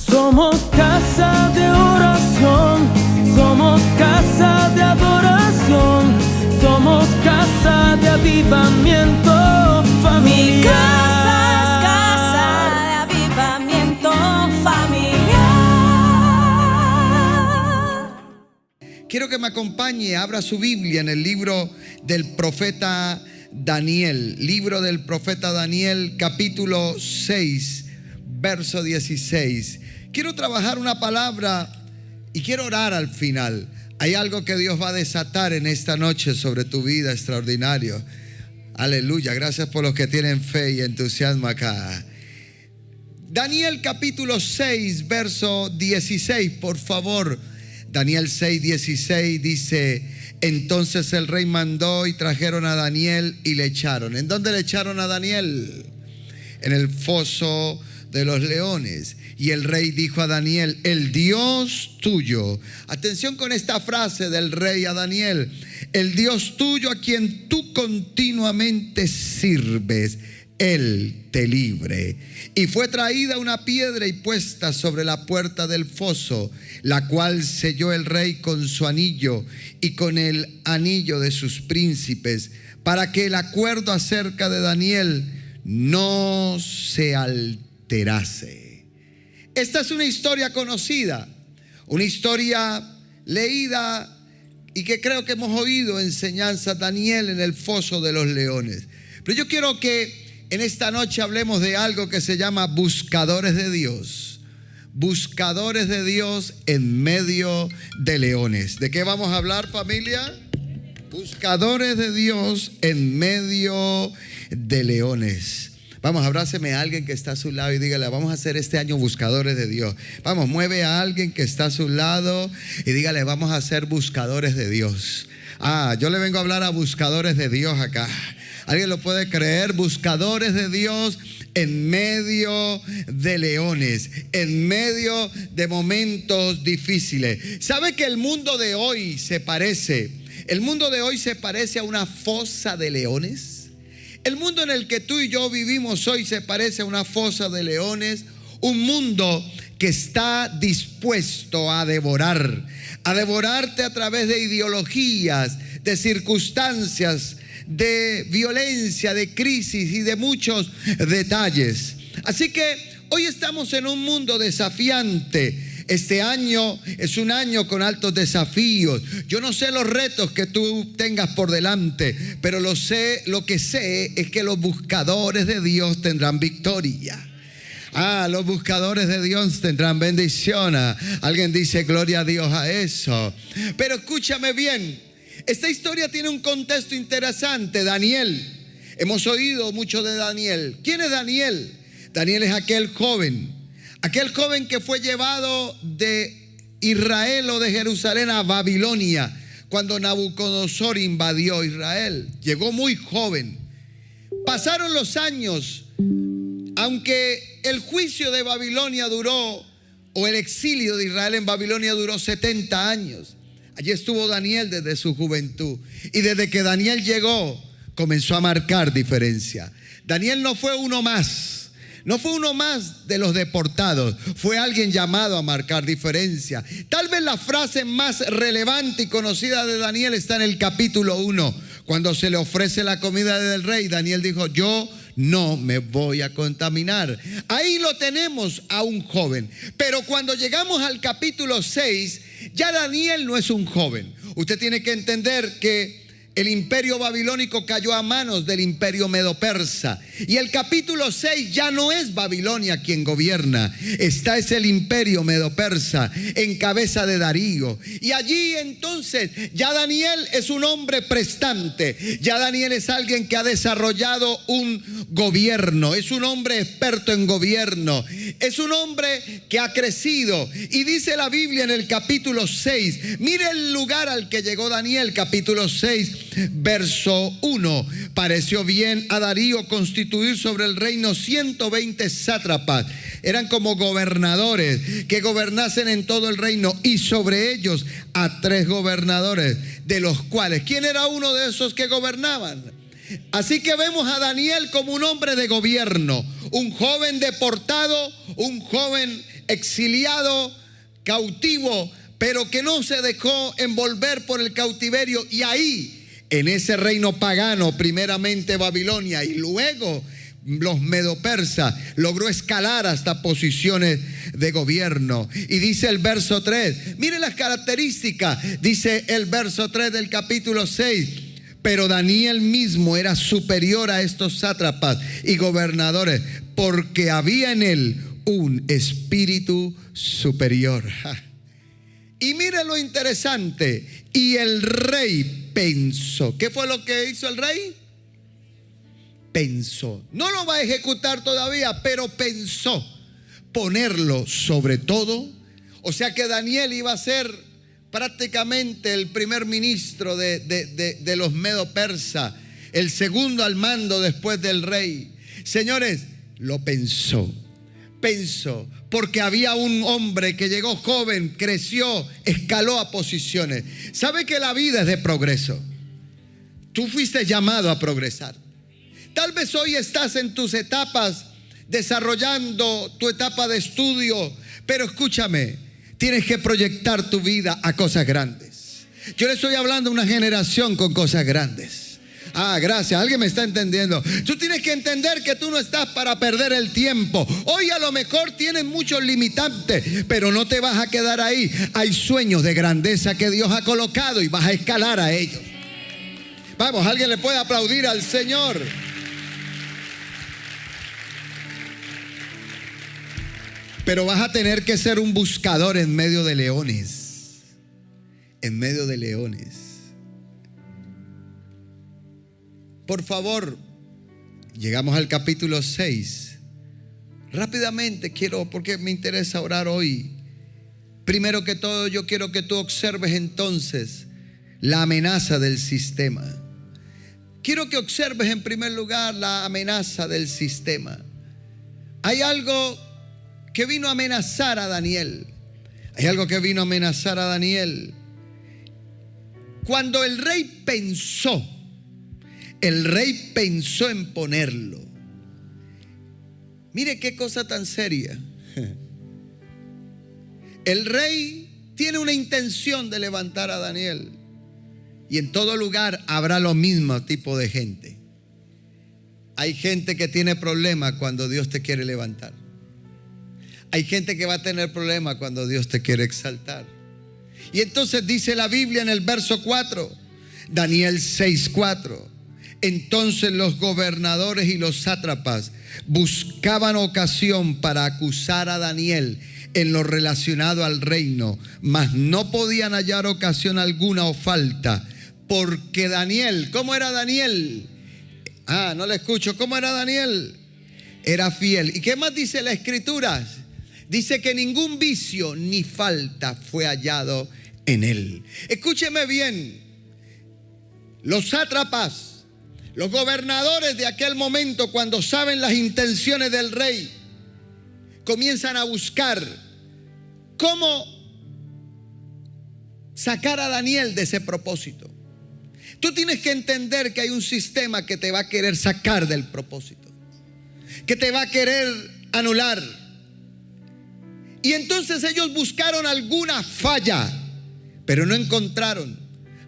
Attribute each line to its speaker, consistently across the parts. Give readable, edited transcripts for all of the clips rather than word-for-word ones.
Speaker 1: Somos casa de oración, somos casa de adoración, somos casa de avivamiento familiar.
Speaker 2: Mi casa es casa de avivamiento familiar.
Speaker 3: Quiero que me acompañe, abra su Biblia en el libro del profeta Daniel. Libro del profeta Daniel, capítulo 6, verso 16. Quiero trabajar una palabra y quiero orar al final. Hay algo que Dios va a desatar en esta noche sobre tu vida, extraordinario. Aleluya, gracias por los que tienen fe y entusiasmo acá. Daniel capítulo 6, verso 16, por favor. Daniel 6, 16 dice: entonces el rey mandó y trajeron a Daniel y le echaron. ¿En dónde le echaron a Daniel? En el foso de los leones. Y el rey dijo a Daniel: el Dios tuyo, atención con esta frase del rey a Daniel, el Dios tuyo a quien tú continuamente sirves, Él te libre. Y fue traída una piedra y puesta sobre la puerta del foso, la cual selló el rey con su anillo y con el anillo de sus príncipes, para que el acuerdo acerca de Daniel no se alterase. Esta es una historia conocida, una historia leída y que creo que hemos oído enseñanza. Daniel en el foso de los leones. Pero yo quiero que en esta noche hablemos de algo que se llama buscadores de Dios. Buscadores de Dios en medio de leones. ¿De qué vamos a hablar, familia? Buscadores de Dios en medio de leones. Vamos, abráceme a alguien que está a su lado y dígale: vamos a hacer este año buscadores de Dios. Vamos, mueve a alguien que está a su lado y dígale: vamos a ser buscadores de Dios. Yo le vengo a hablar a buscadores de Dios acá. ¿Alguien lo puede creer? Buscadores de Dios en medio de leones, en medio de momentos difíciles. ¿Sabe que el mundo de hoy se parece? El mundo de hoy se parece a una fosa de leones. El mundo en el que tú y yo vivimos hoy se parece a una fosa de leones. Un mundo que está dispuesto a devorarte a través de ideologías, de circunstancias, de violencia, de crisis y de muchos detalles. Así que hoy estamos en un mundo desafiante. Este año es un año con altos desafíos. Yo no sé los retos que tú tengas por delante, pero lo que sé es que los buscadores de Dios tendrán victoria. Los buscadores de Dios tendrán bendición. Alguien dice gloria a Dios a eso. Pero escúchame bien, esta historia tiene un contexto interesante. Daniel, hemos oído mucho de Daniel. ¿Quién es Daniel? Daniel es aquel joven que fue llevado de Israel o de Jerusalén a Babilonia cuando Nabucodonosor invadió Israel. Llegó muy joven. Pasaron los años, aunque el juicio de Babilonia duró, o el exilio de Israel en Babilonia duró 70 años. Allí estuvo Daniel desde su juventud. Y desde que Daniel llegó, comenzó a marcar diferencia. Daniel no fue uno más. No fue uno más de los deportados, fue alguien llamado a marcar diferencia. Tal vez la frase más relevante y conocida de Daniel está en el capítulo 1, cuando se le ofrece la comida del rey. Daniel dijo: yo no me voy a contaminar. Ahí lo tenemos a un joven. Pero cuando llegamos al capítulo 6, ya Daniel no es un joven. Usted tiene que entender que el imperio babilónico cayó a manos del imperio medo-persa. Y el capítulo 6 ya no es Babilonia quien gobierna. Es el imperio medo-persa en cabeza de Darío. Y allí entonces ya Daniel es un hombre prestante. Ya Daniel es alguien que ha desarrollado un gobierno. Es un hombre experto en gobierno. Es un hombre que ha crecido. Y dice la Biblia en el capítulo 6. Mire el lugar al que llegó Daniel, capítulo 6. Verso 1: pareció bien a Darío constituir sobre el reino 120 sátrapas. Eran como gobernadores que gobernasen en todo el reino, y sobre ellos a 3 gobernadores, de los cuales, ¿quién era uno de esos que gobernaban? Así que vemos a Daniel como un hombre de gobierno, un joven deportado, un joven exiliado, cautivo, pero que no se dejó envolver por el cautiverio. Y ahí, en ese reino pagano, primeramente Babilonia y luego los medo-persas, logró escalar hasta posiciones de gobierno. Y dice el verso 3, mire las características, dice el verso 3 del capítulo 6: pero Daniel mismo era superior a estos sátrapas y gobernadores, porque había en él un espíritu superior. Y mire lo interesante, y el rey pensó. ¿Qué fue lo que hizo el rey? Pensó. No lo va a ejecutar todavía, pero pensó ponerlo sobre todo. O sea que Daniel iba a ser prácticamente el primer ministro de los medo-persas, el segundo al mando después del rey. Señores, lo pensó, porque había un hombre que llegó joven, creció, escaló a posiciones. ¿Sabe que la vida es de progreso? Tú fuiste llamado a progresar. Tal vez hoy estás en tus etapas, desarrollando tu etapa de estudio, pero escúchame, tienes que proyectar tu vida a cosas grandes. Yo le estoy hablando a una generación con cosas grandes. Gracias, alguien me está entendiendo. Tú tienes que entender que tú no estás para perder el tiempo. Hoy a lo mejor tienes muchos limitantes, pero no te vas a quedar ahí. Hay sueños de grandeza que Dios ha colocado y vas a escalar a ellos. Vamos, alguien le puede aplaudir al Señor. Pero vas a tener que ser un buscador en medio de leones. En medio de leones. Por favor, llegamos al capítulo 6. Rápidamente porque me interesa orar hoy. Primero que todo, yo quiero que tú observes entonces la amenaza del sistema. Quiero que observes en primer lugar la amenaza del sistema. Hay algo que vino a amenazar a Daniel. Hay algo que vino a amenazar a Daniel. Cuando el rey pensó en ponerlo. Mire qué cosa tan seria. El rey tiene una intención de levantar a Daniel. Y en todo lugar habrá lo mismo tipo de gente. Hay gente que tiene problemas cuando Dios te quiere levantar. Hay gente que va a tener problemas cuando Dios te quiere exaltar. Y entonces dice la Biblia en el verso 4, Daniel 6:4. Entonces los gobernadores y los sátrapas buscaban ocasión para acusar a Daniel en lo relacionado al reino, mas no podían hallar ocasión alguna o falta, porque Daniel, ¿cómo era Daniel? No le escucho. ¿Cómo era Daniel? Era fiel. ¿Y qué más dice la Escritura? Dice que ningún vicio ni falta fue hallado en él. Escúcheme bien. Los sátrapas, los gobernadores de aquel momento, cuando saben las intenciones del rey, comienzan a buscar cómo sacar a Daniel de ese propósito. Tú tienes que entender que hay un sistema que te va a querer sacar del propósito, que te va a querer anular. Y entonces ellos buscaron alguna falla, pero no encontraron,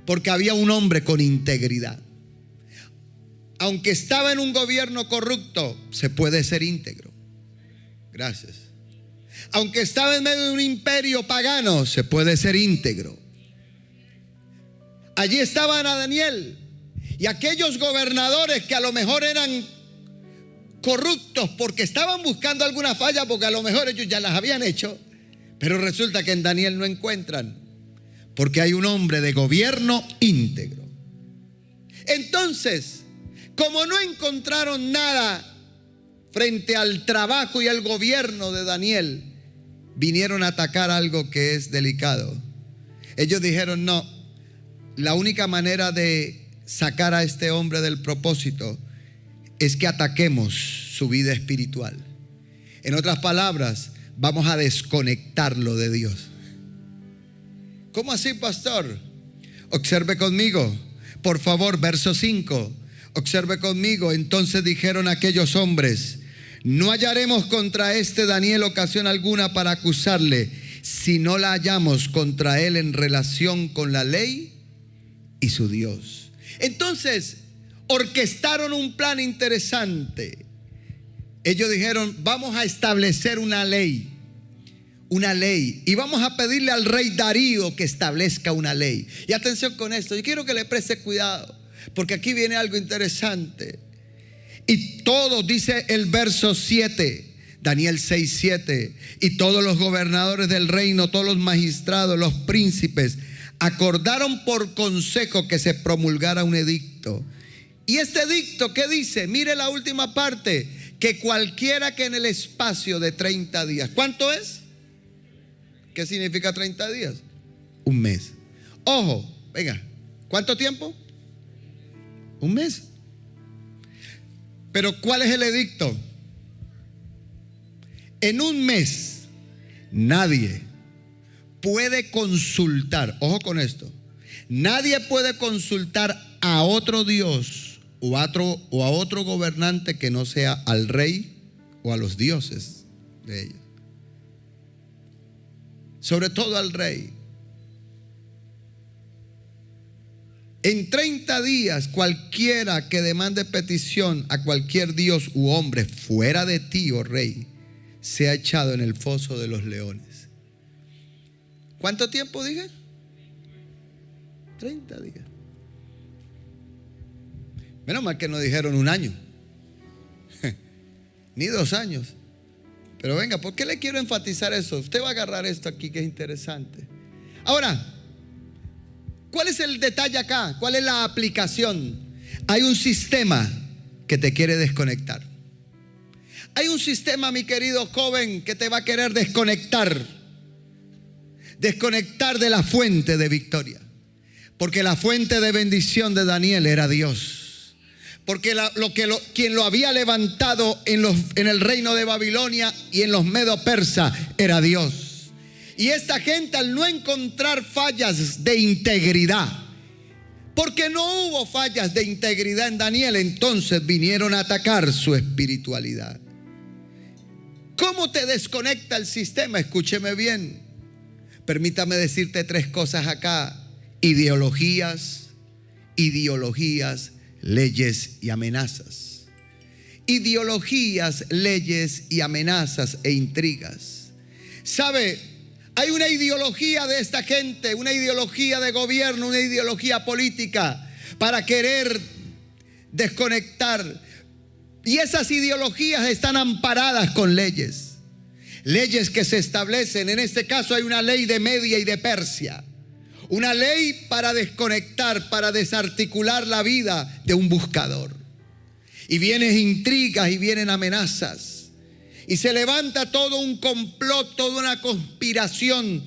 Speaker 3: porque había un hombre con integridad. Aunque estaba en un gobierno corrupto, se puede ser íntegro. Gracias. Aunque estaba en medio de un imperio pagano, se puede ser íntegro. Allí estaban a Daniel y aquellos gobernadores que a lo mejor eran corruptos porque estaban buscando alguna falla, porque a lo mejor ellos ya las habían hecho, pero resulta que en Daniel no encuentran, porque hay un hombre de gobierno íntegro. Entonces, como no encontraron nada frente al trabajo y al gobierno de Daniel, vinieron a atacar algo que es delicado. Ellos dijeron: no, la única manera de sacar a este hombre del propósito es que ataquemos su vida espiritual. En otras palabras, vamos a desconectarlo de Dios. ¿Cómo así, pastor? Observe conmigo, por favor, verso 5. Observe conmigo. Entonces dijeron aquellos hombres: No hallaremos contra este Daniel ocasión alguna para acusarle, si no la hallamos contra él en relación con la ley y su Dios. Entonces, orquestaron un plan interesante. Ellos dijeron: vamos a establecer una ley, y vamos a pedirle al rey Darío que establezca una ley. Y atención con esto, yo quiero que le preste cuidado, porque aquí viene algo interesante. Y todos, dice el verso 7, Daniel 6:7, y todos los gobernadores del reino, todos los magistrados, los príncipes, acordaron por consejo que se promulgara un edicto. Y este edicto, ¿qué dice? Mire la última parte: que cualquiera que en el espacio de 30 días, ¿cuánto es? ¿Qué significa 30 días? Un mes. Ojo, venga, ¿cuánto tiempo? Un mes. Pero ¿cuál es el edicto? En un mes nadie puede consultar, ojo con esto, nadie puede consultar a otro Dios o a otro gobernante que no sea al rey o a los dioses de ellos. Sobre todo al rey. En 30 días cualquiera que demande petición a cualquier dios u hombre fuera de ti, oh rey, sea echado en el foso de los leones. ¿Cuánto tiempo dije? 30 días. Menos mal que no dijeron un año, ni 2 años. Pero venga, ¿por qué le quiero enfatizar eso? Usted va a agarrar esto aquí que es interesante. Ahora, ¿cuál es el detalle acá? ¿Cuál es la aplicación? Hay un sistema que te quiere desconectar. Hay un sistema, mi querido joven, que te va a querer desconectar de la fuente de victoria. Porque la fuente de bendición de Daniel era Dios. Porque quien lo había levantado en el reino de Babilonia y en los medo-persas era Dios. Y esta gente, al no encontrar fallas de integridad, porque no hubo fallas de integridad en Daniel, entonces vinieron a atacar su espiritualidad. ¿Cómo te desconecta el sistema? Escúcheme bien. Permítame decirte 3 cosas acá: ideologías, leyes y amenazas. Ideologías, leyes y amenazas e intrigas. ¿Sabe? Hay una ideología de esta gente, una ideología de gobierno, una ideología política para querer desconectar. Y esas ideologías están amparadas con leyes. Leyes que se establecen. En este caso hay una ley de Media y de Persia. Una ley para desconectar, para desarticular la vida de un buscador. Y vienen intrigas y vienen amenazas. Y se levanta todo un complot, toda una conspiración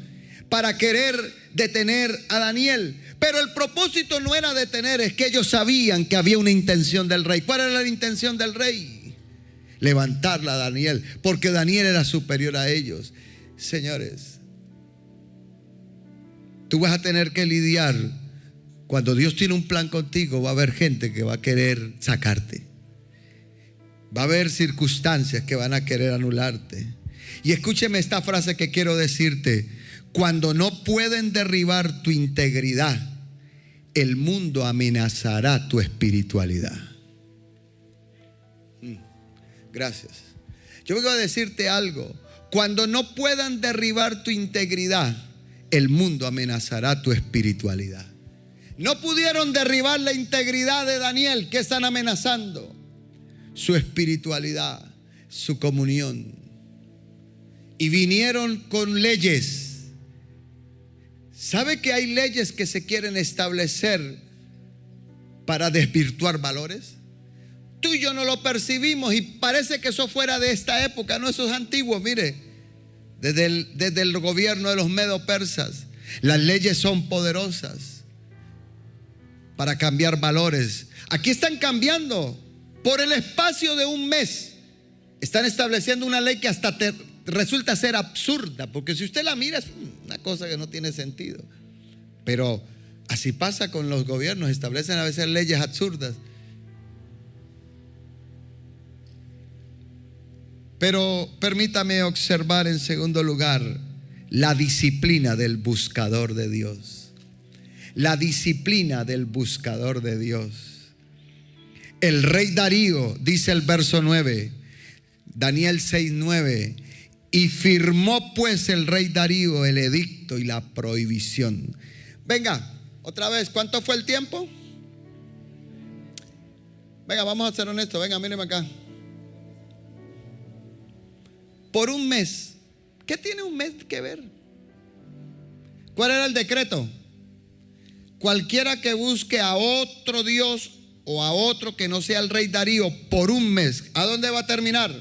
Speaker 3: para querer detener a Daniel. Pero el propósito no era detener, es que ellos sabían que había una intención del rey. ¿Cuál era la intención del rey? Levantarla a Daniel, porque Daniel era superior a ellos. Señores, tú vas a tener que lidiar. Cuando Dios tiene un plan contigo, va a haber gente que va a querer sacarte. Va a haber circunstancias que van a querer anularte. Y escúcheme esta frase que quiero decirte: cuando no pueden derribar tu integridad, el mundo amenazará tu espiritualidad. Gracias. Yo vengo a decirte algo: cuando no puedan derribar tu integridad, el mundo amenazará tu espiritualidad. No pudieron derribar la integridad de Daniel. ¿Qué están amenazando? Su espiritualidad, su comunión. Y vinieron con leyes. ¿Sabe que hay leyes que se quieren establecer para desvirtuar valores? Tú y yo no lo percibimos y parece que eso fuera de esta época. No, eso es antiguo. Mire, desde el gobierno de los medo-persas, las leyes son poderosas para cambiar valores. Aquí están cambiando. Por el espacio de un mes están estableciendo una ley que hasta resulta ser absurda, porque si usted la mira es una cosa que no tiene sentido. Pero así pasa con los gobiernos, establecen a veces leyes absurdas. Pero permítame observar en segundo lugar la disciplina del buscador de Dios. La disciplina del buscador de Dios. El rey Darío, dice el verso 9, Daniel 6:9, y firmó pues el rey Darío el edicto y la prohibición. Venga, otra vez, ¿cuánto fue el tiempo? Venga, vamos a ser honestos, venga, míreme acá. Por un mes. ¿Qué tiene un mes que ver? ¿Cuál era el decreto? Cualquiera que busque a otro Dios o a otro que no sea el rey Darío por un mes, ¿a dónde va a terminar?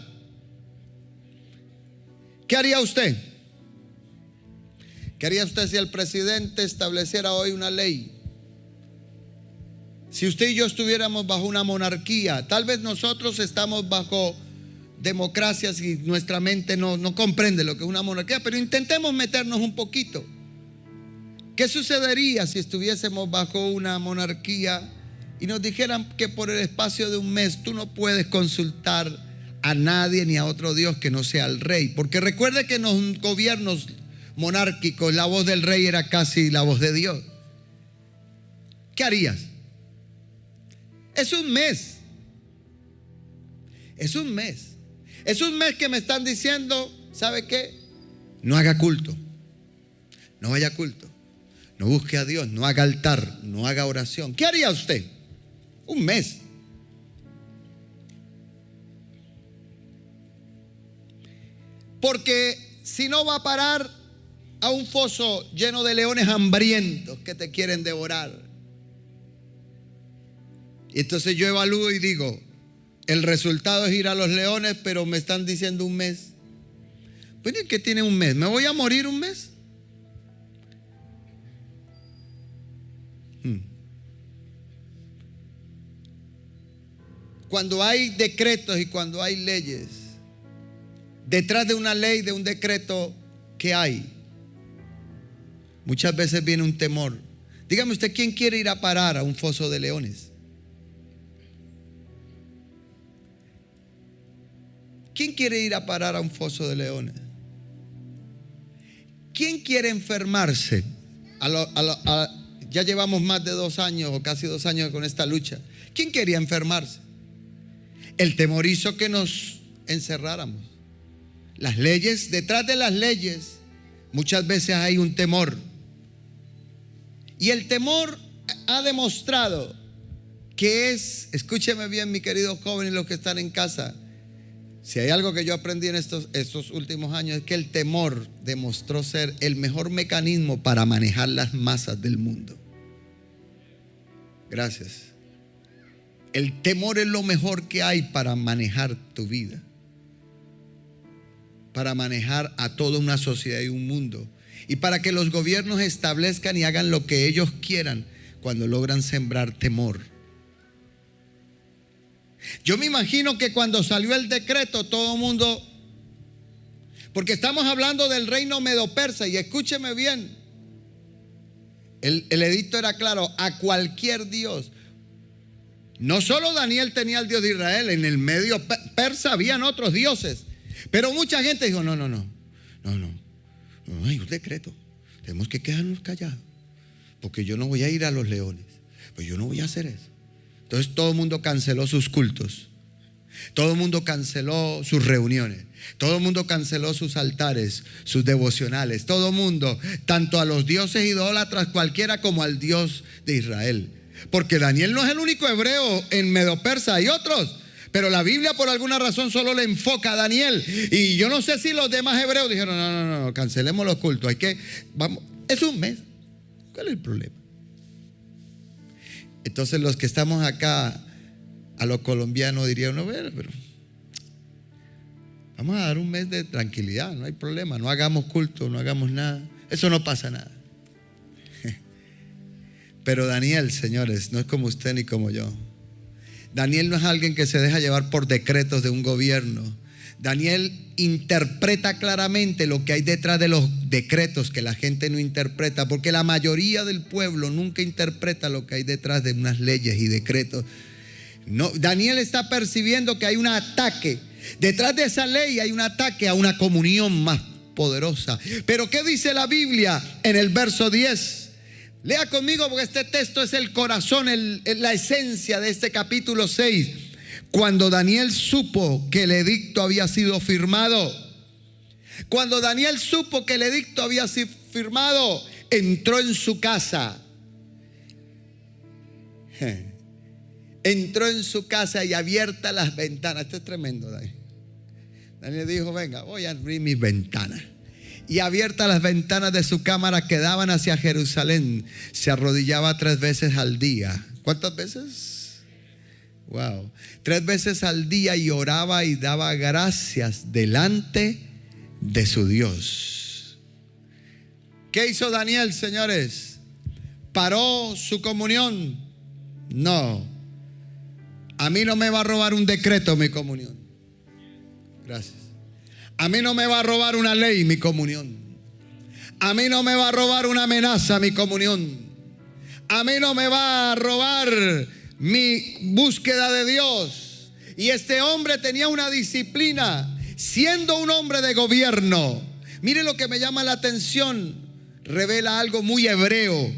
Speaker 3: ¿Qué haría usted? ¿Qué haría usted si el presidente estableciera hoy una ley? Si usted y yo estuviéramos bajo una monarquía, tal vez nosotros estamos bajo democracias y nuestra mente no comprende lo que es una monarquía, pero intentemos meternos un poquito. ¿Qué sucedería si estuviésemos bajo una monarquía y nos dijeran que por el espacio de un mes tú no puedes consultar a nadie ni a otro Dios que no sea el rey? Porque recuerde que en los gobiernos monárquicos la voz del rey era casi la voz de Dios. ¿Qué harías? Es un mes. Es un mes. Es un mes que me están diciendo, ¿sabe qué? No haga culto. No vaya a culto. No busque a Dios. No haga altar. No haga oración. ¿Qué haría usted? Un mes. Porque si no va a parar a un foso lleno de leones hambrientos que te quieren devorar. Y entonces yo evalúo y digo, el resultado es ir a los leones, pero me están diciendo un mes. Pues ¿qué tiene un mes? ¿Me voy a morir un mes? Cuando hay decretos y cuando hay leyes, detrás de una ley, de un decreto, ¿qué hay? Muchas veces viene un temor. Dígame usted, ¿quién quiere ir a parar a un foso de leones? ¿Quién quiere ir a parar a un foso de leones? ¿Quién quiere enfermarse? Ya llevamos más de 2 años o casi 2 años con esta lucha. ¿Quién quería enfermarse? El temor hizo que nos encerráramos. Las leyes, detrás de las leyes, muchas veces hay un temor. Y el temor ha demostrado que es, escúcheme bien mi querido joven y los que están en casa, si hay algo que yo aprendí en estos últimos años es que el temor demostró ser el mejor mecanismo para manejar las masas del mundo. Gracias. El temor es lo mejor que hay para manejar tu vida, para manejar a toda una sociedad y un mundo, y para que los gobiernos establezcan y hagan lo que ellos quieran cuando logran sembrar temor. Yo me imagino que cuando salió el decreto todo el mundo, porque estamos hablando del reino medo-persa, y escúcheme bien, el edicto era claro, a cualquier Dios. No solo Daniel tenía el Dios de Israel, en el medio persa habían otros dioses, pero mucha gente dijo, no hay un decreto, tenemos que quedarnos callados, porque yo no voy a ir a los leones, pues yo no voy a hacer eso. Entonces todo el mundo canceló sus cultos, todo el mundo canceló sus reuniones, todo el mundo canceló sus altares, sus devocionales, todo el mundo, tanto a los dioses idólatras cualquiera como al Dios de Israel. Porque Daniel no es el único hebreo en Medo-Persa, hay otros, pero la Biblia por alguna razón solo le enfoca a Daniel. Y yo no sé si los demás hebreos dijeron, no, cancelemos los cultos, vamos, es un mes, ¿cuál es el problema? Entonces los que estamos acá, a los colombianos dirían, no, pero vamos a dar un mes de tranquilidad, no hay problema, no hagamos culto, no hagamos nada, eso no pasa nada. Pero Daniel, señores, no es como usted ni como yo. Daniel no es alguien que se deja llevar por decretos de un gobierno. Daniel interpreta claramente lo que hay detrás de los decretos que la gente no interpreta, porque la mayoría del pueblo nunca interpreta lo que hay detrás de unas leyes y decretos. No, Daniel está percibiendo que hay un ataque, Detrás de esa ley hay un ataque a una comunión más poderosa. Pero ¿qué dice la Biblia en el verso 10? Lea conmigo, porque este texto es el corazón, la esencia de este capítulo 6. Cuando Daniel supo que el edicto había sido firmado, cuando Daniel supo que el edicto había sido firmado, entró en su casa. Entró en su casa y abiertas las ventanas. Esto es tremendo, Daniel. Daniel dijo: venga, voy a abrir mis ventanas. Y abiertas las ventanas de su cámara que daban hacia Jerusalén, se arrodillaba 3 veces al día. ¿Cuántas veces? Wow. 3 veces al día, y oraba y daba gracias delante de su Dios. ¿Qué hizo Daniel, señores? ¿Paró su comunión? No. A mí no me va a robar un decreto mi comunión. Gracias. A mí no me va a robar una ley mi comunión. A mí no me va a robar una amenaza mi comunión. A mí no me va a robar mi búsqueda de Dios. Y este hombre tenía una disciplina, siendo un hombre de gobierno. Mire lo que me llama la atención. Revela algo muy hebreo.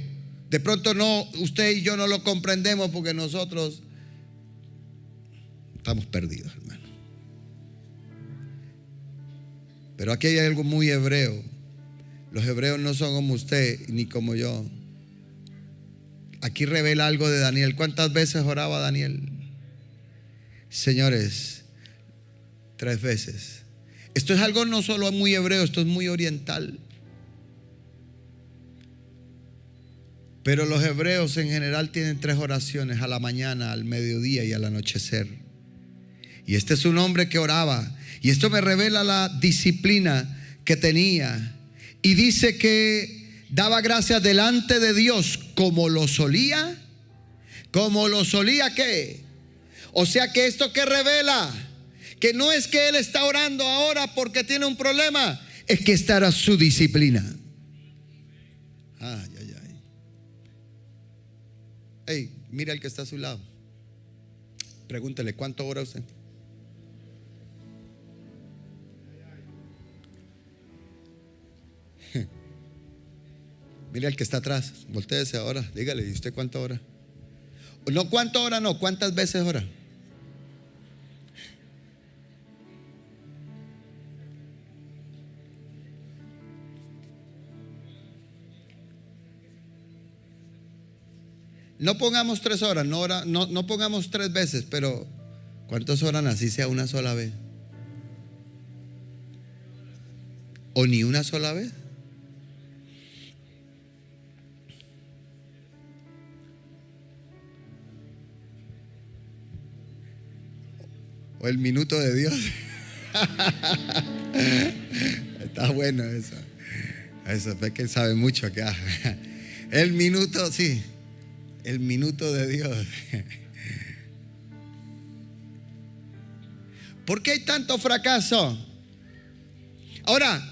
Speaker 3: De pronto usted y yo no lo comprendemos, porque nosotros estamos perdidos, hermano. Pero aquí hay algo muy hebreo. Los hebreos no son como usted ni como yo. Aquí revela algo de Daniel. ¿Cuántas veces oraba Daniel? Señores, 3 veces. Esto es algo no solo muy hebreo, esto es muy oriental. Pero los hebreos en general tienen 3 oraciones: a la mañana, al mediodía y al anochecer. Y este es un hombre que oraba. Y esto me revela la disciplina que tenía. Y dice que daba gracias delante de Dios como lo solía. ¿Como lo solía qué? O sea que esto que revela, que no es que él está orando ahora porque tiene un problema, es que esta era su disciplina. Ay, ay, ay. Hey, mira al que está a su lado. Pregúntele: ¿cuánto ora usted? Mire al que está atrás, voltéese ahora, dígale: ¿y usted cuánto ora? No, ¿cuánto ora? No, ¿cuántas veces ora? No pongamos 3 horas, no pongamos 3 veces, pero ¿cuántos oran así sea una sola vez? ¿O ni una sola vez? O el minuto de Dios. Está bueno eso. Eso es que él sabe mucho acá. El minuto, sí. El minuto de Dios. ¿Por qué hay tanto fracaso? Ahora,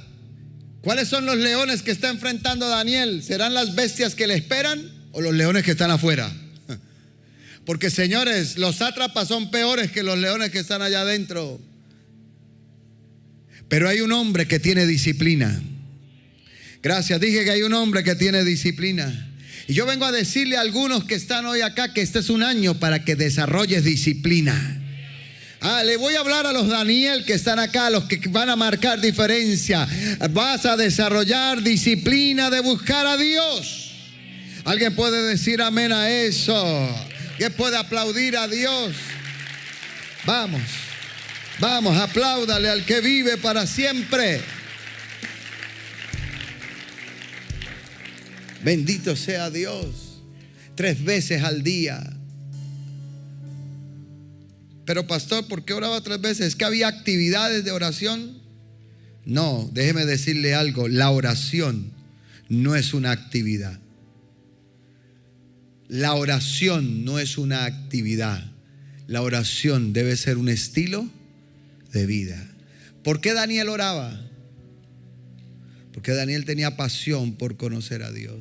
Speaker 3: ¿cuáles son los leones que está enfrentando Daniel? ¿Serán las bestias que le esperan o los leones que están afuera? Porque, señores, los sátrapas son peores que los leones que están allá adentro. Pero hay un hombre que tiene disciplina. Gracias, dije que hay un hombre que tiene disciplina. Y yo vengo a decirle a algunos que están hoy acá que este es un año para que desarrolles disciplina. Le voy a hablar a los Daniel que están acá, los que van a marcar diferencia. Vas a desarrollar disciplina de buscar a Dios. ¿Alguien puede decir amén a eso? ¿Quién puede aplaudir a Dios? Vamos, apláudale al que vive para siempre. Bendito sea Dios. 3 veces al día. Pero pastor, ¿por qué oraba 3 veces? ¿Es que había actividades de oración? No, déjeme decirle algo. La oración no es una actividad. La oración no es una actividad. La oración debe ser un estilo de vida. ¿Por qué Daniel oraba? Porque Daniel tenía pasión por conocer a Dios.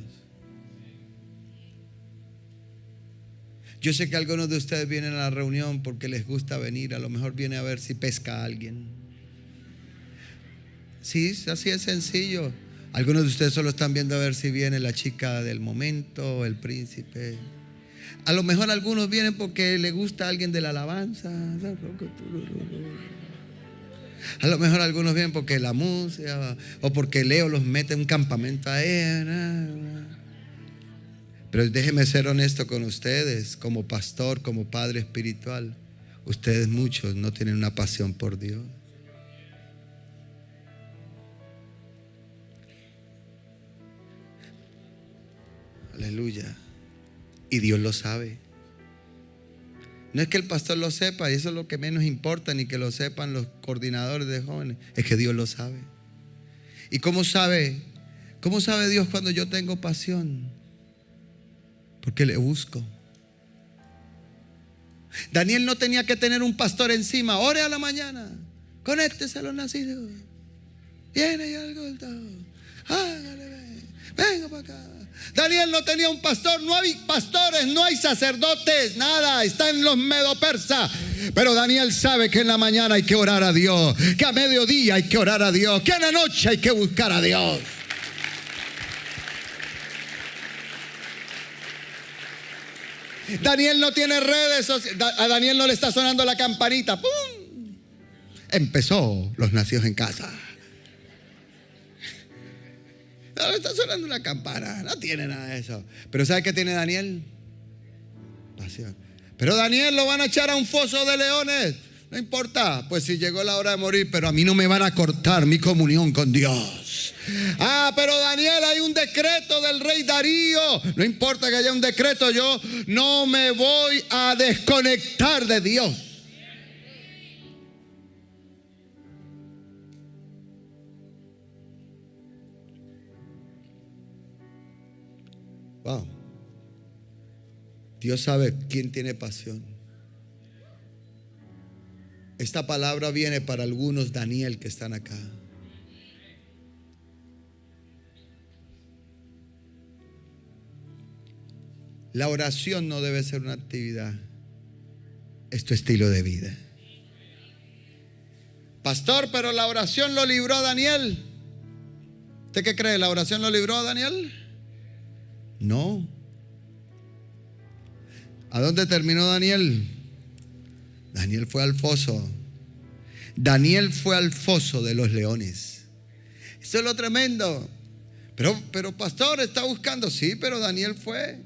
Speaker 3: Yo sé que algunos de ustedes vienen a la reunión porque les gusta venir. A lo mejor viene a ver si pesca a alguien. Sí, así es sencillo. Algunos de ustedes solo están viendo a ver si viene la chica del momento, el príncipe. A lo mejor algunos vienen porque les gusta a alguien de la alabanza. A lo mejor algunos vienen porque la música o porque Leo los mete en un campamento a él. Pero déjeme ser honesto con ustedes, como pastor, como padre espiritual. Ustedes muchos no tienen una pasión por Dios. Aleluya. Y Dios lo sabe. No es que el pastor lo sepa, y eso es lo que menos importa, ni que lo sepan los coordinadores de jóvenes. Es que Dios lo sabe. ¿Y cómo sabe? ¿Cómo sabe Dios cuando yo tengo pasión? Porque le busco. Daniel no tenía que tener un pastor encima. Ore a la mañana, conéctese a los nacidos. Viene ya el culto. Hágale, venga para acá. Daniel no tenía un pastor. No hay pastores, no hay sacerdotes, nada. Está en los medo-persas. Pero Daniel sabe que en la mañana hay que orar a Dios, que a mediodía hay que orar a Dios, que en la noche hay que buscar a Dios. Daniel no tiene redes sociales. A Daniel no le está sonando la campanita. ¡Pum! Empezó los nacidos en casa. No le está sonando la campana. No tiene nada de eso. Pero ¿sabe qué tiene Daniel? Pasión. Pero Daniel lo van a echar a un foso de leones. No importa, pues si llegó la hora de morir, pero a mí no me van a cortar mi comunión con Dios. Pero Daniel, hay un decreto del rey Darío. No importa que haya un decreto, yo no me voy a desconectar de Dios. Wow. Dios sabe quién tiene pasión. Esta palabra viene para algunos Daniel que están acá. La oración no debe ser una actividad, es tu estilo de vida. Pastor, pero la oración lo libró a Daniel. ¿Usted qué cree? ¿La oración lo libró a Daniel? No. ¿A dónde terminó Daniel? Daniel fue al foso. Daniel fue al foso de los leones. Eso es lo tremendo. Pero pastor, está buscando. Sí, pero Daniel fue.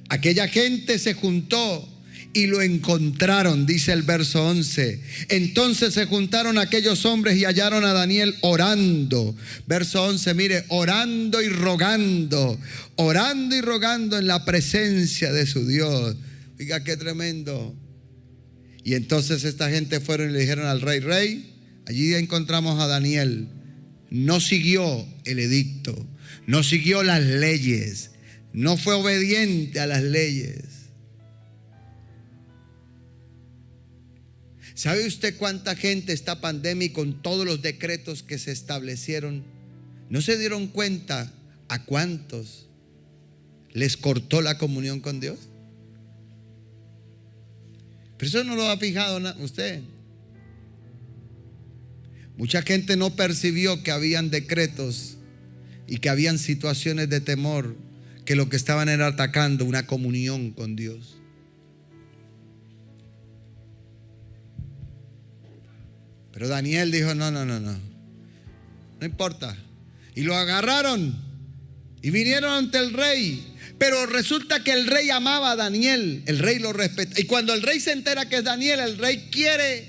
Speaker 3: Aquella gente se juntó y lo encontraron, dice el verso 11. Entonces se juntaron aquellos hombres y hallaron a Daniel orando. Verso 11, mire, orando y rogando en la presencia de su Dios. Oiga, qué tremendo. Y entonces esta gente fueron y le dijeron al rey: rey, allí encontramos a Daniel. No siguió el edicto, no siguió las leyes, no fue obediente a las leyes. ¿Sabe usted cuánta gente esta pandemia y con todos los decretos que se establecieron, no se dieron cuenta a cuántos les cortó la comunión con Dios? Pero eso no lo ha fijado usted. Mucha gente no percibió que habían decretos y que habían situaciones de temor, que lo que estaban era atacando una comunión con Dios. Pero Daniel dijo: no importa. Y lo agarraron y vinieron ante el rey. Pero resulta que el rey amaba a Daniel, el rey lo respeta. Y cuando el rey se entera que es Daniel, el rey quiere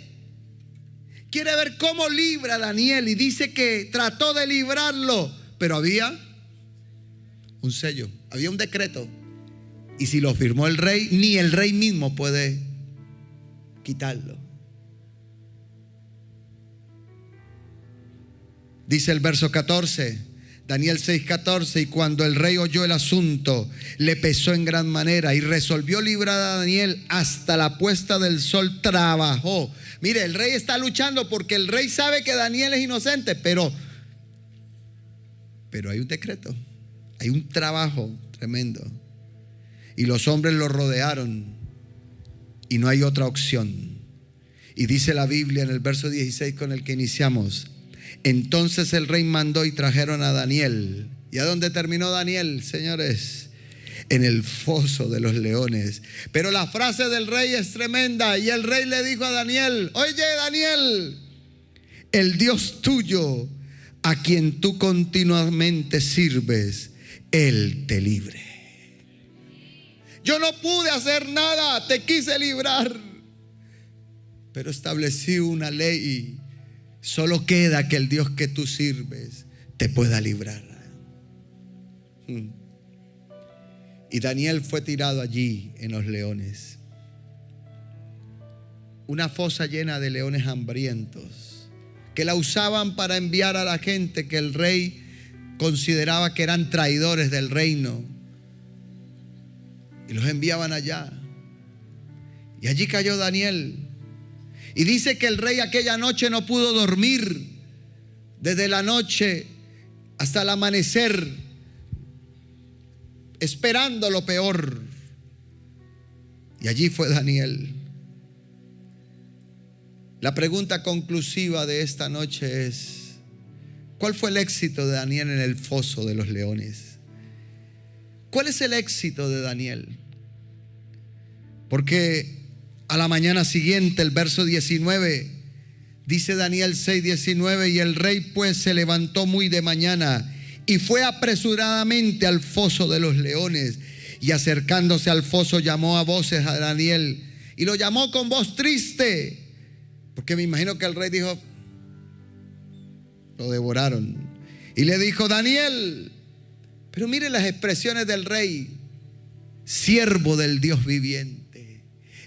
Speaker 3: ver cómo libra a Daniel. Y dice que trató de librarlo, pero había un sello, había un decreto. Y si lo firmó el rey, ni el rey mismo puede quitarlo. Dice el verso 14, Daniel 6:14, y cuando el rey oyó el asunto, le pesó en gran manera y resolvió librar a Daniel hasta la puesta del sol. Trabajó. Mire, el rey está luchando porque el rey sabe que Daniel es inocente, pero hay un decreto, hay un trabajo tremendo. Y los hombres lo rodearon y no hay otra opción. Y dice la Biblia en el verso 16 con el que iniciamos: entonces el rey mandó y trajeron a Daniel. ¿Y a dónde terminó Daniel, señores? En el foso de los leones. Pero la frase del rey es tremenda. Y el rey le dijo a Daniel: oye, Daniel, el Dios tuyo, a quien tú continuamente sirves, Él te libre. Yo no pude hacer nada, te quise librar, pero establecí una ley. Solo queda que el Dios que tú sirves te pueda librar. Y Daniel fue tirado allí en los leones. Una fosa llena de leones hambrientos que la usaban para enviar a la gente que el rey consideraba que eran traidores del reino, y los enviaban allá. Y allí cayó Daniel. Y dice que el rey aquella noche no pudo dormir, desde la noche hasta el amanecer, esperando lo peor. Y allí fue Daniel. La pregunta conclusiva de esta noche es: ¿cuál fue el éxito de Daniel en el foso de los leones? ¿Cuál es el éxito de Daniel? Porque a la mañana siguiente, el verso 19, dice Daniel 6:19: y el rey pues se levantó muy de mañana y fue apresuradamente al foso de los leones, y acercándose al foso llamó a voces a Daniel, y lo llamó con voz triste, porque me imagino que el rey dijo: lo devoraron. Y le dijo: Daniel. Pero mire las expresiones del rey: siervo del Dios viviente,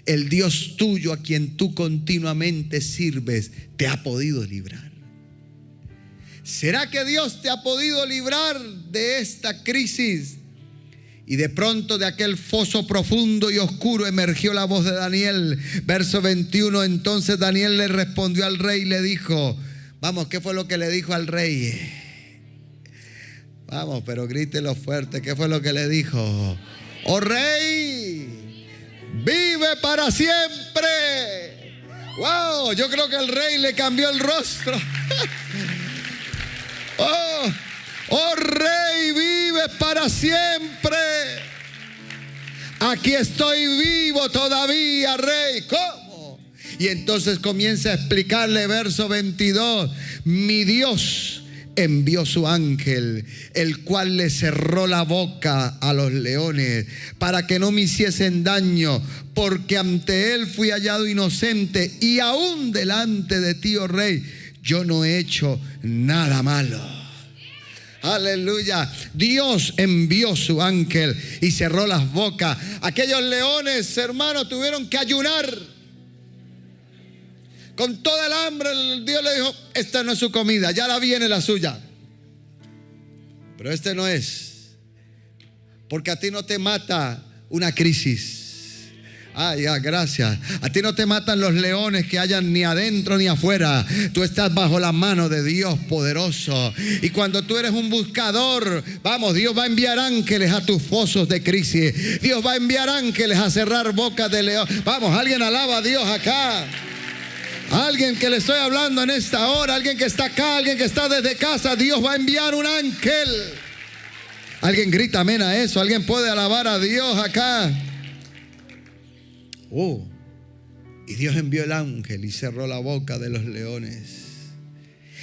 Speaker 3: el Dios tuyo, a quien tú continuamente sirves, te ha podido librar. ¿Será que Dios te ha podido librar de esta crisis? Y de pronto de aquel foso profundo y oscuro emergió la voz de Daniel. Verso 21: entonces Daniel le respondió al rey y le dijo, vamos, ¿qué fue lo que le dijo al rey? Vamos, pero grítelo fuerte, ¿qué fue lo que le dijo? Oh rey, vive para siempre. Wow, yo creo que el rey le cambió el rostro. Oh rey, vive para siempre. Aquí estoy vivo todavía, rey. ¿Cómo? Y entonces comienza a explicarle, verso 22: mi Dios envió su ángel, el cual le cerró la boca a los leones para que no me hiciesen daño, porque ante él fui hallado inocente, y aún delante de ti, oh rey, yo no he hecho nada malo. Aleluya. Dios envió su ángel y cerró las bocas. Aquellos leones, hermanos, tuvieron que ayunar. Con toda el hambre, Dios le dijo: esta no es su comida, ya la viene la suya. Pero este no es. Porque a ti no te mata una crisis. Ay, gracias. A ti no te matan los leones que hayan ni adentro ni afuera. Tú estás bajo la mano de Dios poderoso. Y cuando tú eres un buscador, vamos, Dios va a enviar ángeles a tus fosos de crisis. Dios va a enviar ángeles a cerrar bocas de león. Vamos, alguien alaba a Dios acá. Alguien que le estoy hablando en esta hora, alguien que está acá, alguien que está desde casa, Dios va a enviar un ángel. Alguien grita amén a eso. Alguien puede alabar a Dios acá. Y Dios envió el ángel y cerró la boca de los leones.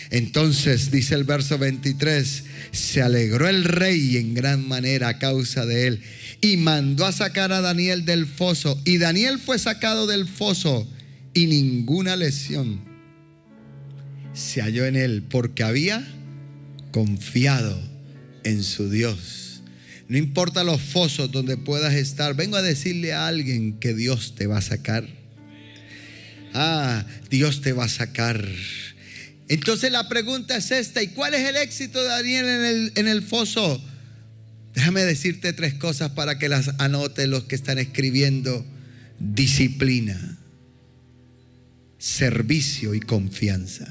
Speaker 3: Entonces dice el verso 23: se alegró el rey en gran manera a causa de él, y mandó a sacar a Daniel del foso. Y Daniel fue sacado del foso, y ninguna lesión se halló en él, porque había confiado en su Dios. No importa los fosos donde puedas estar, vengo a decirle a alguien que Dios te va a sacar. Dios te va a sacar. Entonces la pregunta es esta: ¿y cuál es el éxito de Daniel en el foso? Déjame decirte tres cosas para que las anoten los que están escribiendo. Disciplina, servicio y confianza.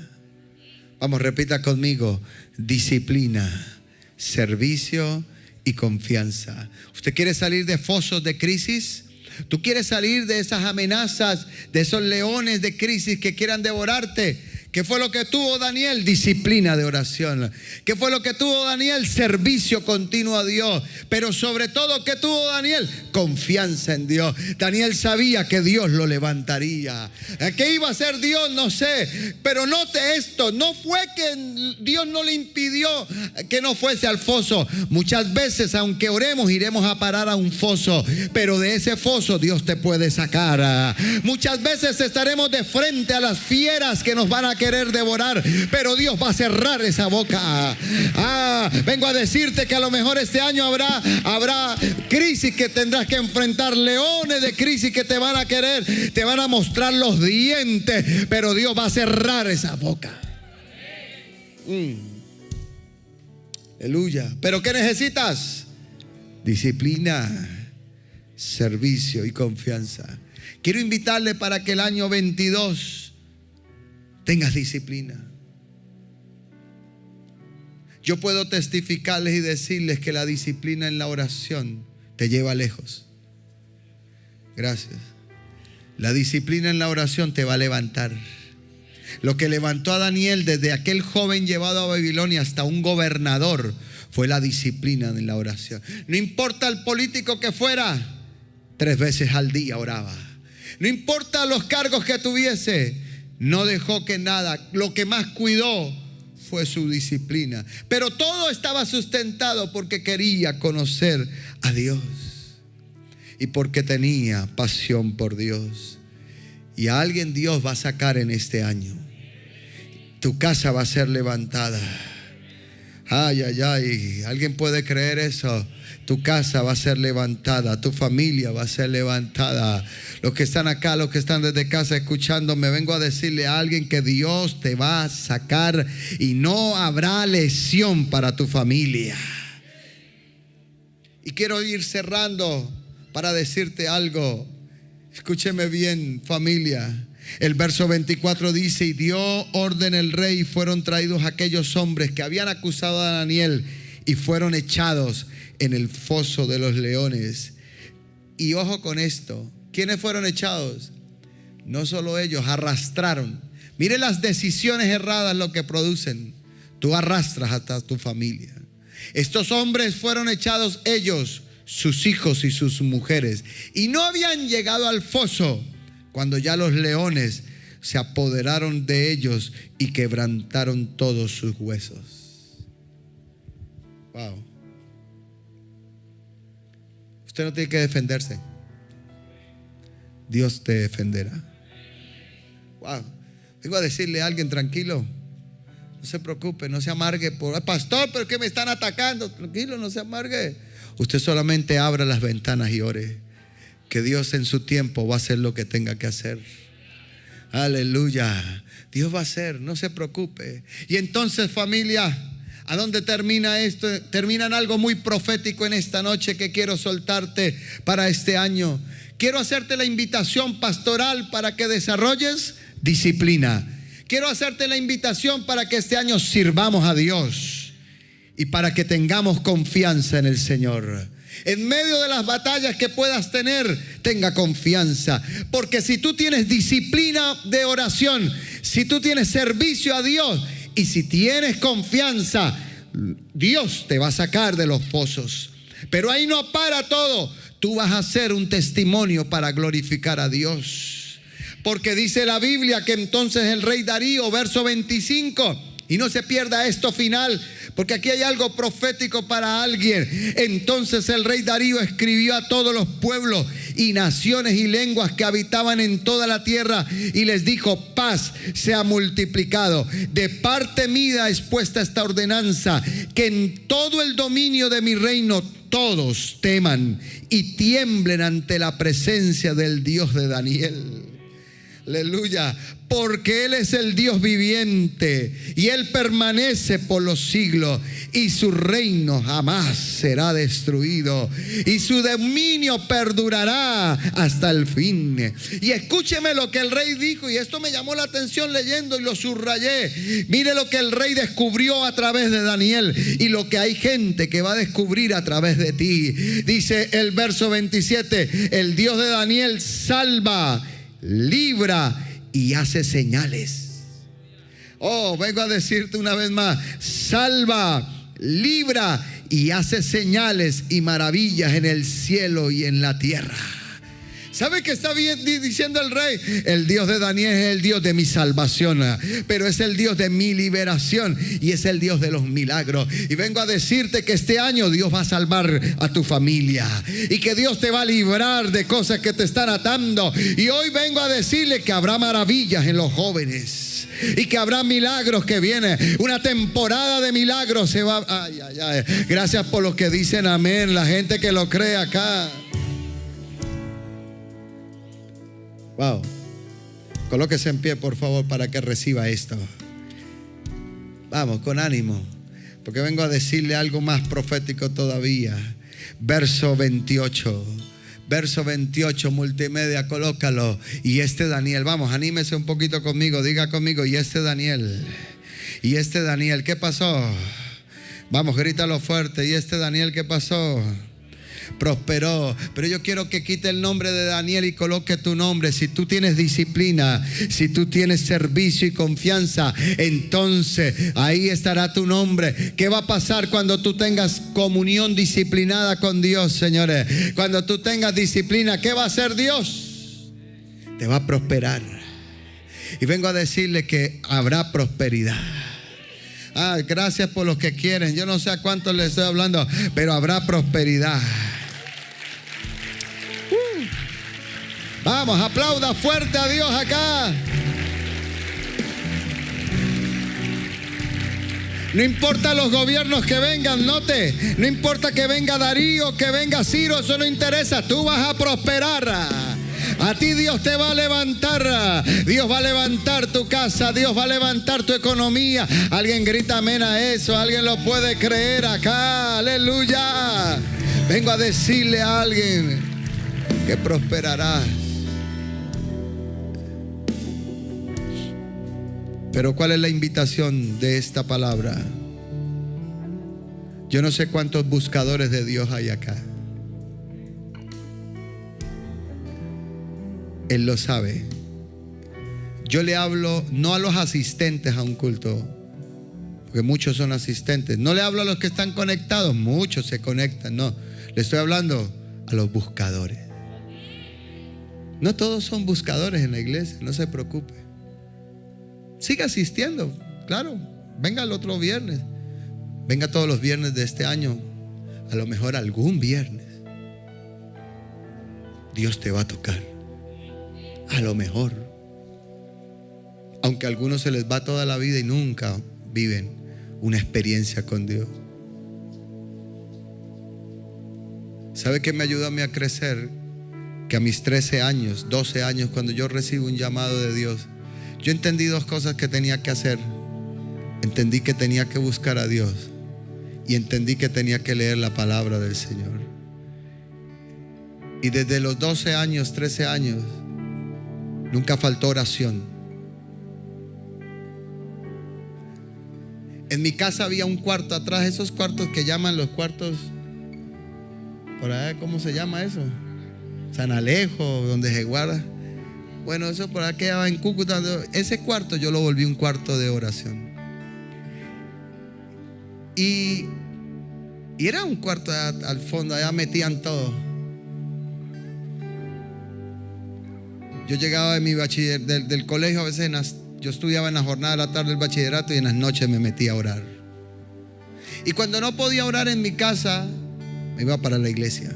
Speaker 3: Vamos, repita conmigo: disciplina, servicio y confianza. ¿Usted quiere salir de fosos de crisis? Tú quieres salir de esas amenazas, de esos leones de crisis que quieran devorarte. ¿Qué fue lo que tuvo Daniel? Disciplina de oración. ¿Qué fue lo que tuvo Daniel? Servicio continuo a Dios. Pero sobre todo, ¿qué tuvo Daniel? Confianza en Dios. Daniel sabía que Dios lo levantaría. ¿Qué iba a hacer Dios? No sé. Pero note esto, no fue que Dios no le impidió que no fuese al foso. Muchas veces, aunque oremos, iremos a parar a un foso. Pero de ese foso Dios te puede sacar. Muchas veces estaremos de frente a las fieras que nos van a querer devorar, pero Dios va a cerrar esa boca. Vengo a decirte que a lo mejor este año habrá crisis que tendrás que enfrentar, leones de crisis que te van a querer, te van a mostrar los dientes, pero Dios va a cerrar esa boca. Aleluya. ¿Pero qué necesitas? Disciplina, servicio y confianza. Quiero invitarle para que el año 22 tengas disciplina. Yo puedo testificarles y decirles que la disciplina en la oración te lleva lejos. Gracias. La disciplina en la oración te va a levantar. Lo que levantó a Daniel desde aquel joven llevado a Babilonia hasta un gobernador fue la disciplina en la oración. No importa el político que fuera, 3 veces al día oraba. No importa los cargos que tuviese, no dejó que nada. Lo que más cuidó fue su disciplina. Pero todo estaba sustentado porque quería conocer a Dios y porque tenía pasión por Dios. Y a alguien Dios va a sacar en este año. Tu casa va a ser levantada. Ay, ay, ay. ¿Alguien puede creer eso? Tu casa va a ser levantada, tu familia va a ser levantada. Los que están acá, los que están desde casa escuchándome, vengo a decirle a alguien que Dios te va a sacar y no habrá lesión para tu familia. Y quiero ir cerrando para decirte algo. Escúcheme bien, familia. El verso 24 dice: y dio orden el rey y fueron traídos aquellos hombres que habían acusado a Daniel y fueron echados en el foso de los leones. Y ojo con esto, ¿quiénes fueron echados? No solo ellos, arrastraron. Mire las decisiones erradas lo que producen. Tú arrastras hasta tu familia. Estos hombres fueron echados, ellos, sus hijos y sus mujeres, y no habían llegado al foso cuando ya los leones se apoderaron de ellos y quebrantaron todos sus huesos. Wow. Usted no tiene que defenderse. Dios te defenderá. Wow. Vengo a decirle a alguien: tranquilo, no se preocupe, no se amargue por pastor, pero que me están atacando. Tranquilo, no se amargue. Usted solamente abra las ventanas y ore, que Dios en su tiempo va a hacer lo que tenga que hacer. Aleluya. Dios va a hacer, no se preocupe. Y entonces, familia, ¿a dónde termina esto? Termina en algo muy profético en esta noche que quiero soltarte para este año. Quiero hacerte la invitación pastoral para que desarrolles disciplina. Quiero hacerte la invitación para que este año sirvamos a Dios y para que tengamos confianza en el Señor. En medio de las batallas que puedas tener, tenga confianza. Porque si tú tienes disciplina de oración, si tú tienes servicio a Dios y si tienes confianza, Dios te va a sacar de los pozos. Pero ahí no para todo. Tú vas a ser un testimonio para glorificar a Dios. Porque dice la Biblia que entonces el rey Darío, verso 25, y no se pierda esto final, porque aquí hay algo profético para alguien. Entonces el rey Darío escribió a todos los pueblos y naciones y lenguas que habitaban en toda la tierra y les dijo: paz sea multiplicado. De parte mía es puesta esta ordenanza, que en todo el dominio de mi reino todos teman y tiemblen ante la presencia del Dios de Daniel. Aleluya. Porque Él es el Dios viviente y Él permanece por los siglos, y su reino jamás será destruido y su dominio perdurará hasta el fin. Y escúcheme lo que el rey dijo, y esto me llamó la atención leyendo y lo subrayé. Mire lo que el rey descubrió a través de Daniel y lo que hay gente que va a descubrir a través de ti. Dice el verso 27: el Dios de Daniel salva, libra y hace señales. Oh, vengo a decirte una vez más: salva, libra y hace señales y maravillas en el cielo y en la tierra. ¿Sabe qué está bien diciendo el rey? El Dios de Daniel es el Dios de mi salvación, pero es el Dios de mi liberación y es el Dios de los milagros. Y vengo a decirte que este año Dios va a salvar a tu familia y que Dios te va a librar de cosas que te están atando. Y hoy vengo a decirle que habrá maravillas en los jóvenes y que habrá milagros que vienen. Una temporada de milagros se va. Ay, ay, ay. Gracias por los que dicen amén, la gente que lo cree acá. Wow. Colóquese en pie, por favor, para que reciba esto. Vamos, con ánimo, porque vengo a decirle algo más profético todavía. Verso 28. Verso 28, multimedia, colócalo. Y este Daniel, vamos, anímese un poquito conmigo, diga conmigo: y este Daniel, ¿qué pasó? Vamos, grítalo fuerte: y este Daniel, ¿qué pasó? Prosperó. Pero yo quiero que quite el nombre de Daniel y coloque tu nombre. Si tú tienes disciplina, si tú tienes servicio y confianza, entonces ahí estará tu nombre. ¿Qué va a pasar cuando tú tengas comunión disciplinada con Dios, señores? Cuando tú tengas disciplina, ¿qué va a hacer Dios? Te va a prosperar. Y vengo a decirle que habrá prosperidad. Gracias por los que quieren. Yo no sé a cuántos les estoy hablando, pero habrá prosperidad. Vamos, aplauda fuerte a Dios acá. No importa los gobiernos que vengan, note. No importa que venga Darío, que venga Ciro, eso no interesa. Tú vas a prosperar. A ti Dios te va a levantar. Dios va a levantar tu casa. Dios va a levantar tu economía. Alguien grita amén a eso. Alguien lo puede creer acá. Aleluya. Vengo a decirle a alguien que prosperarás. Pero ¿cuál es la invitación de esta palabra? Yo no sé cuántos buscadores de Dios hay acá. Él lo sabe. Yo le hablo no a los asistentes a un culto, porque muchos son asistentes. No le hablo a los que están conectados, muchos se conectan. No, le estoy hablando a los buscadores. No todos son buscadores en la iglesia, no se preocupe. Siga asistiendo, claro. Venga el otro viernes. Venga todos los viernes de este año. A lo mejor algún viernes Dios te va a tocar. A lo mejor. Aunque a algunos se les va toda la vida y nunca viven una experiencia con Dios. ¿Sabe qué me ayudó a mí a crecer? Que a mis 13 años, 12 años, cuando yo recibo un llamado de Dios, yo entendí dos cosas que tenía que hacer. Entendí que tenía que buscar a Dios y entendí que tenía que leer la palabra del Señor. Y desde los 12 años, 13 años, nunca faltó oración. En mi casa había un cuarto atrás, esos cuartos que llaman los cuartos, por allá, ¿cómo se llama eso? San Alejo, donde se guarda. Bueno, eso por acá quedaba en Cúcuta. Ese cuarto yo lo volví un cuarto de oración. Y era un cuarto al fondo, allá metían todo. Yo llegaba de mi bachiller, del colegio, a veces yo estudiaba en la jornada de la tarde del bachillerato y en las noches me metía a orar. Y cuando no podía orar en mi casa, me iba para la iglesia.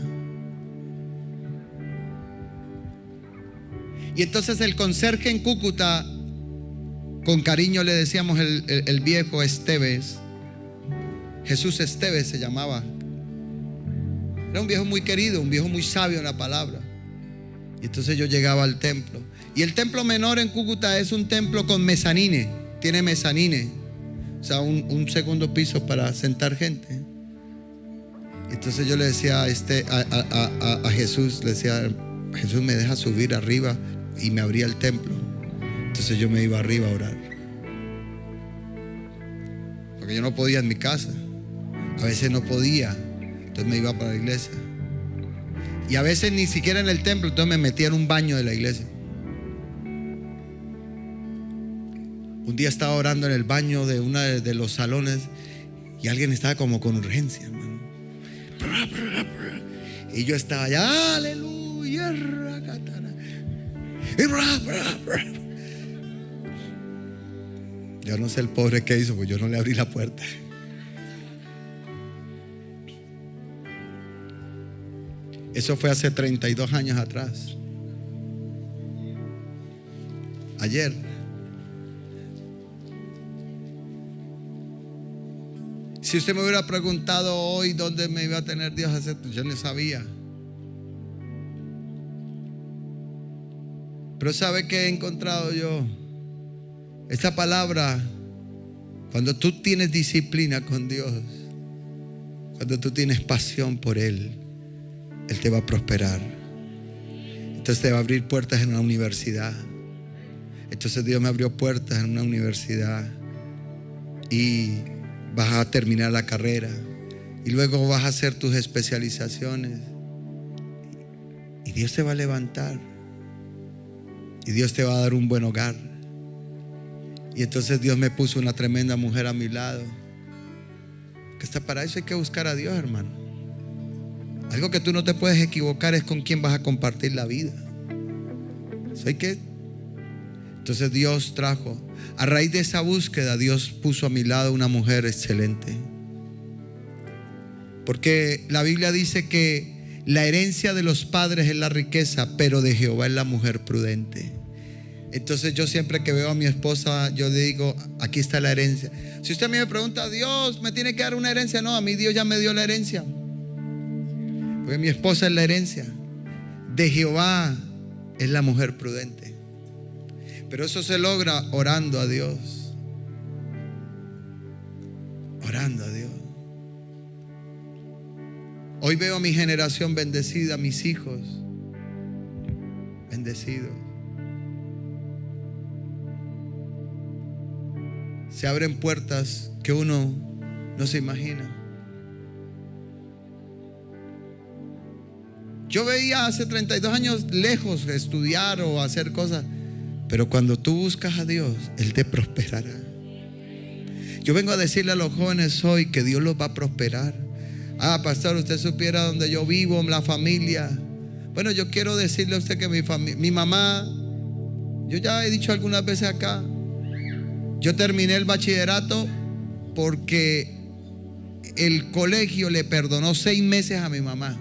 Speaker 3: Y entonces el conserje en Cúcuta, con cariño le decíamos el viejo Esteves, Jesús Esteves se llamaba. Era un viejo muy querido, un viejo muy sabio en la palabra. Y entonces yo llegaba al templo. Y el templo menor en Cúcuta es un templo con mezanine. Tiene mezanine. O sea, un segundo piso para sentar gente. Entonces yo le decía a Jesús, le decía, Jesús, me deja subir arriba, y me abría el templo. Entonces yo me iba arriba a orar, porque yo no podía en mi casa. A veces no podía, entonces me iba para la iglesia. Y a veces ni siquiera en el templo, entonces me metía en un baño de la iglesia. Un día estaba orando en el baño de uno de los salones y alguien estaba como con urgencia, hermano. Y yo estaba allá, aleluya. Yo no sé el pobre que hizo, pues yo no le abrí la puerta. Eso fue hace 32 años atrás. Ayer. Si usted me hubiera preguntado hoy dónde me iba a tener Dios hacer, yo no sabía. Pero ¿sabe qué he encontrado yo? Esta palabra, cuando tú tienes disciplina con Dios, cuando tú tienes pasión por Él, Él te va a prosperar. Entonces te va a abrir puertas en una universidad. Entonces Dios me abrió puertas en una universidad y vas a terminar la carrera y luego vas a hacer tus especializaciones y Dios te va a levantar y Dios te va a dar un buen hogar. Y entonces Dios me puso una tremenda mujer a mi lado, que está para eso. Hay que buscar a Dios, hermano. Algo que tú no te puedes equivocar es con quién vas a compartir la vida. Eso hay que. Entonces Dios trajo, a raíz de esa búsqueda, Dios puso a mi lado una mujer excelente. Porque la Biblia dice que la herencia de los padres es la riqueza, pero de Jehová es la mujer prudente. Entonces yo siempre que veo a mi esposa, yo le digo, aquí está la herencia. Si usted a mí me pregunta, Dios me tiene que dar una herencia, no, a mí Dios ya me dio la herencia. Porque mi esposa es la herencia. De Jehová es la mujer prudente. Pero eso se logra orando a Dios. Orando a Dios. Hoy veo a mi generación bendecida, a mis hijos bendecidos. Se abren puertas que uno no se imagina. Yo veía hace 32 años lejos estudiar o hacer cosas, pero cuando tú buscas a Dios, Él te prosperará. Yo vengo a decirle a los jóvenes hoy que Dios los va a prosperar. Ah, pastor, usted supiera donde yo vivo, la familia. Bueno, yo quiero decirle a usted que mi mamá, yo ya he dicho algunas veces acá, yo terminé el bachillerato porque el colegio le perdonó 6 meses a mi mamá.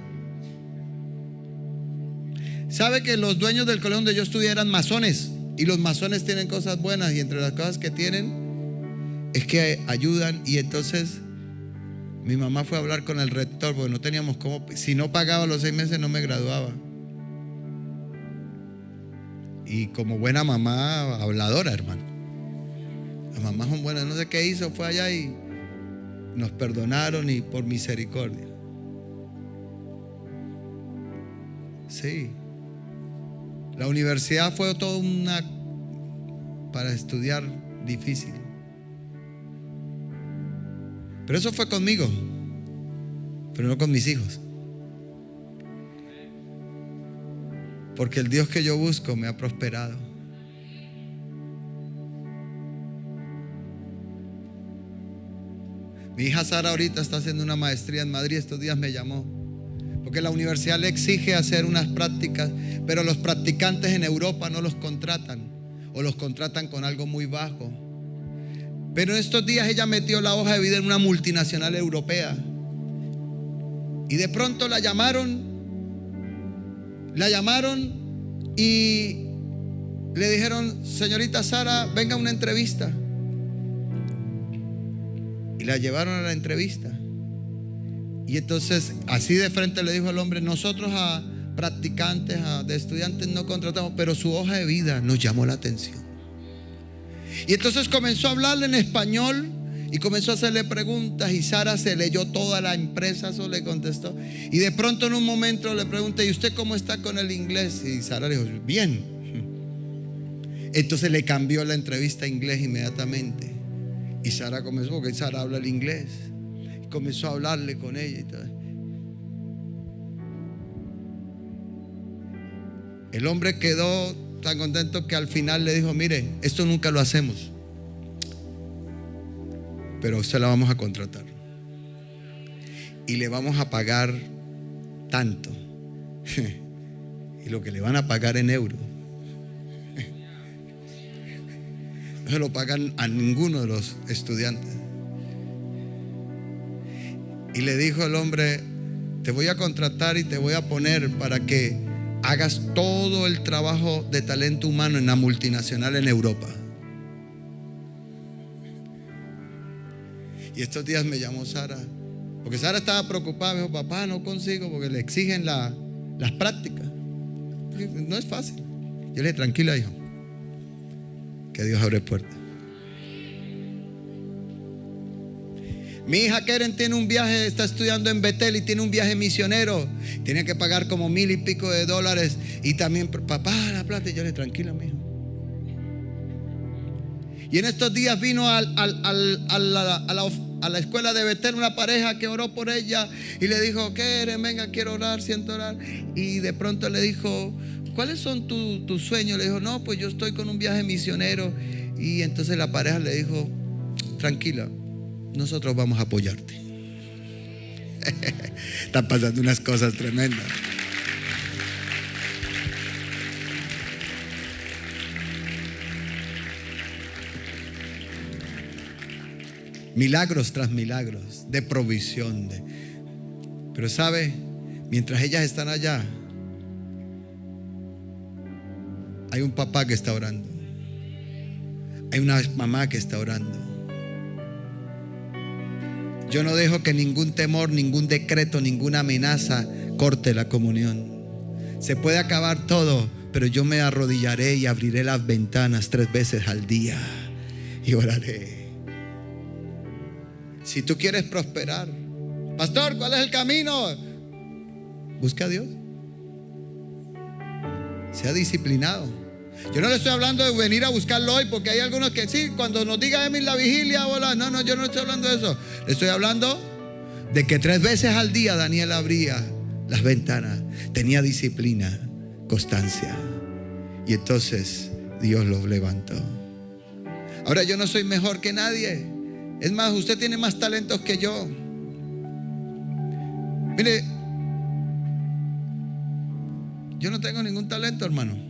Speaker 3: ¿Sabe que los dueños del colegio donde yo estudié eran masones? Y los masones tienen cosas buenas, y entre las cosas que tienen es que ayudan. Y entonces mi mamá fue a hablar con el rector porque no teníamos cómo. Si no pagaba los 6 meses no me graduaba. Y como buena mamá, habladora, hermano. Las mamás son buenas. No sé qué hizo, fue allá y nos perdonaron, y por misericordia. Sí. La universidad fue todo para estudiar difícil. Pero eso fue conmigo, pero no con mis hijos. Porque el Dios que yo busco me ha prosperado. Mi hija Sara ahorita está haciendo una maestría en Madrid. Estos días me llamó, porque la universidad le exige hacer unas prácticas, pero los practicantes en Europa no los contratan, o los contratan con algo muy bajo. Pero en estos días ella metió la hoja de vida en una multinacional europea, y de pronto la llamaron y le dijeron: señorita Sara, venga a una entrevista. Y la llevaron a la entrevista. Y entonces así de frente le dijo al hombre: nosotros practicantes, de estudiantes no contratamos, pero su hoja de vida nos llamó la atención. Y entonces comenzó a hablarle en español y comenzó a hacerle preguntas, y Sara se leyó toda la empresa, eso le contestó. Y de pronto en un momento le pregunté: ¿y usted cómo está con el inglés? Y Sara le dijo: bien. Entonces le cambió la entrevista a inglés inmediatamente. Y Sara comenzó, porque Sara habla el inglés, y comenzó a hablarle con ella y todo. El hombre quedó tan contento que al final le dijo: mire, esto nunca lo hacemos, pero usted la vamos a contratar y le vamos a pagar tanto. Y lo que le van a pagar en euros no se lo pagan a ninguno de los estudiantes. Y le dijo el hombre: te voy a contratar y te voy a poner para que hagas todo el trabajo de talento humano en la multinacional en Europa. Y estos días me llamó Sara, porque Sara estaba preocupada. Me dijo: papá, no consigo, porque le exigen las prácticas. No es fácil. Yo le dije: tranquila, hijo, que Dios abre puertas. Mi hija Keren tiene un viaje, está estudiando en Betel y tiene un viaje misionero. Tiene que pagar como $1,000 y pico. Y también: papá, la plata. Y yo le dije: tranquila, mi hijo. Y en estos días vino a la escuela de Betel una pareja que oró por ella y le dijo: Keren, venga, quiero orar, siento orar. Y de pronto le dijo: ¿cuáles son tus sueños? Le dijo: no, pues yo estoy con un viaje misionero. Y entonces la pareja le dijo: tranquila, nosotros vamos a apoyarte. Están pasando unas cosas tremendas. Milagros tras milagros de provisión. Pero sabe, mientras ellas están allá, hay un papá que está orando, hay una mamá que está orando. Yo no dejo que ningún temor, ningún decreto, ninguna amenaza corte la comunión. Se puede acabar todo, pero yo me arrodillaré y abriré las ventanas 3 veces al día y oraré. Si tú quieres prosperar, pastor, ¿cuál es el camino? Busca a Dios. Sea disciplinado. Yo no le estoy hablando de venir a buscarlo hoy, porque hay algunos que sí, cuando nos diga Emil la vigilia, hola. No, yo no estoy hablando de eso. Le estoy hablando de que 3 veces al día Daniel abría las ventanas, tenía disciplina, constancia, y entonces Dios los levantó. Ahora, yo no soy mejor que nadie. Es más, usted tiene más talentos que yo. Mire, yo no tengo ningún talento, hermano.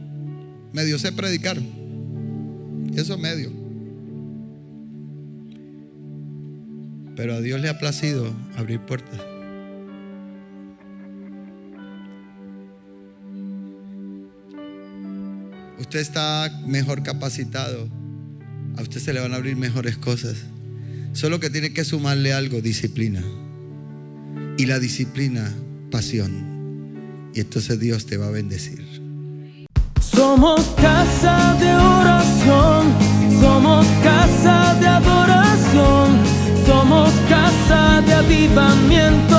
Speaker 3: Medio sé predicar, y eso medio. Pero a Dios le ha placido abrir puertas. Usted está mejor capacitado, a usted se le van a abrir mejores cosas. Solo que tiene que sumarle algo: disciplina. Y la disciplina, pasión. Y entonces Dios te va a bendecir.
Speaker 1: Somos casa de oración, somos casa de adoración, somos casa de avivamiento.